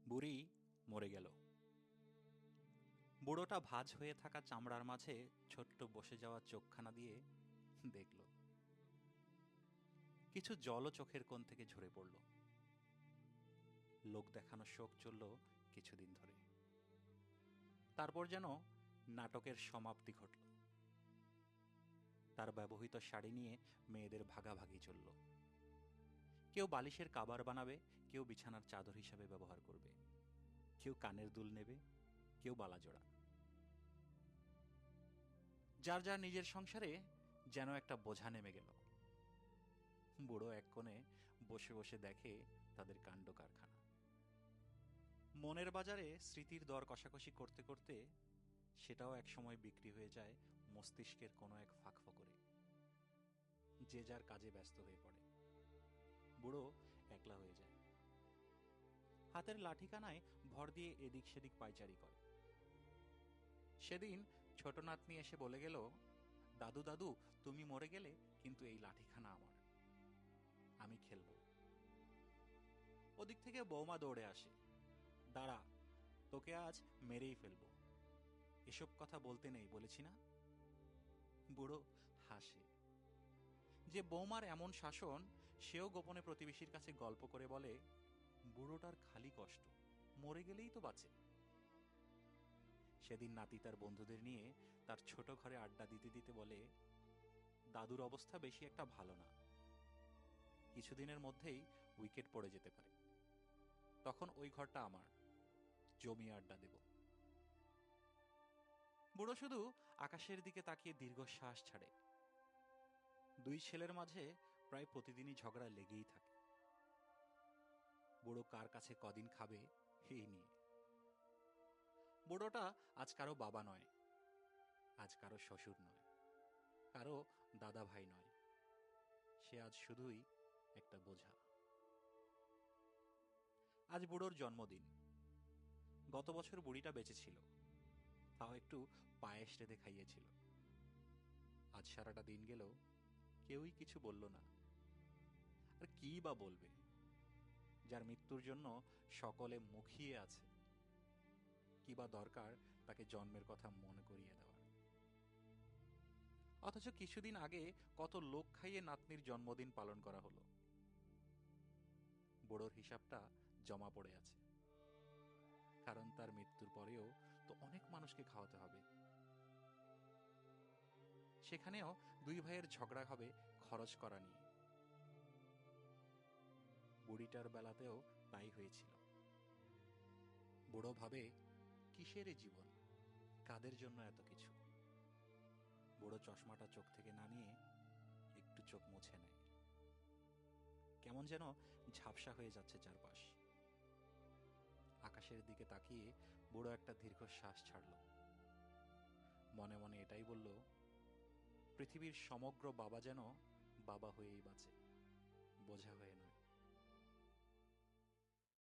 বুড়ি মরে গেল। বুড়োটা ভাঁজ হয়ে থাকা চামড়ার মাঝে ছোট্ট বসে যাওয়া চোখখানা দিয়ে দেখল। কিছু জলও চোখের কোণ থেকে ঝরে পড়ল। লোক দেখানো শোক চলল কিছুদিন ধরে। তারপর যেন নাটকের সমাপ্তি ঘটল। তার ব্যবহৃত শাড়ি নিয়ে মেয়েদের ভাগাভাগি চলল। কেউ বালিশের কাবার বানাবে, কেউ বিছানার চাদর হিসাবে ব্যবহার করবে, কেউ কানের দুল নেবে, কেউ বালাজোড়া। যার যার নিজের সংসারে যেন একটা বোঝা নেমে গেল। বুড়ো এক কোণে বসে বসে দেখে তাদের কাণ্ড কারখানা। মনের বাজারে স্মৃতির দর কষাকষি করতে করতে সেটাও একসময় বিক্রি হয়ে যায় মস্তিষ্কের কোনো এক ফাঁকফোকরে। যে যার কাজে ব্যস্ত হয়ে পড়ে। বুড়ো একলা হয়ে যায়। হাতের লাঠিখানায় ভর দিয়ে এদিক সেদিক পায়চারি করে। সেদিন ছোট নাতনি এসে বলে গেল, দাদু দাদু, তুমি মরে গেলে কিন্তু এই লাঠিখানা আমার, আমি খেলবো। ওদিক থেকে বৌমা দৌড়ে আসে, দাঁড়া, তোকে আজ মেরেই ফেলবো। এসব কথা বলতে নেই বলেছি না। বুড়ো হাসে। যে বৌমার এমন শাসন, সেও গোপনে প্রতিবেশীর কাছে গল্প করে বলে, বুড়োটার খালি কষ্ট, মরে গেলেই তো বাঁচে। সেদিন নাতি তার বন্ধুদের নিয়ে তার ছোট ঘরে আড্ডা দিতে দিতে বলে, দাদুর অবস্থা বেশি একটা ভালো না, কিছুদিনের মধ্যেই উইকেট পড়ে যেতে পারে। তখন ওই ঘরটা আমার, জমিয়ে আড্ডা দেব। বুড়ো শুধু আকাশের দিকে তাকিয়ে দীর্ঘশ্বাস ছাড়ে। দুই ছেলের মাঝে প্রায় প্রতিদিনই ঝগড়া লেগেই থাকে। বুড়ো কার কাছে কদিন খাবে এই নিয়ে। বুড়োটা আজ কারো বাবা নয়, আজ কারো শ্বশুর নয়, কারো দাদা ভাই নয়। সে আজ শুধুই একটা বোঝা। আজ বুড়োর জন্মদিন। গত বছর বুড়িটা বেঁচে ছিল, তাও একটু পায়েস রেঁধে খাইয়েছিল। আজ সারাটা দিন গেল, কেউই কিছু বলল না। আর কি বা বলবে, যার মৃত্যুর জন্য সকলে মুখিয়ে আছে? কি বা দরকার তাকে জন্মের কথা মনে করিয়ে দেওয়ার? অথচ কিছুদিন আগে কত লোক খাইয়ে নাতনির জন্মদিন পালন করা হলো। বুড়োর হিসাবটা জমা পড়ে আছে, কারণ তার মৃত্যুর পরেও তো অনেক মানুষকে খাওয়াতে হবে। সেখানেও দুই ভাইয়ের ঝগড়া হবে খরচ করা নিয়ে। বুড়িটার বেলাতেও তাই হয়েছিল। বুড়ো ভাবে, কিসের এ জীবন, কাদের জন্য এত কিছু? বুড়ো চশমাটা চোখ থেকে নামিয়ে একটু চোখ মুছে নেয়। কেমন যেন ঝাপসা হয়ে যাচ্ছে চারপাশ। আকাশের দিকে তাকিয়ে বুড়ো একটা দীর্ঘশ্বাস ছাড়ল। মনে মনে এটাই বলল, পৃথিবীর সমগ্র বাবা যেন বাবা হয়েই বাঁচে, বোঝা হয়ে নয়।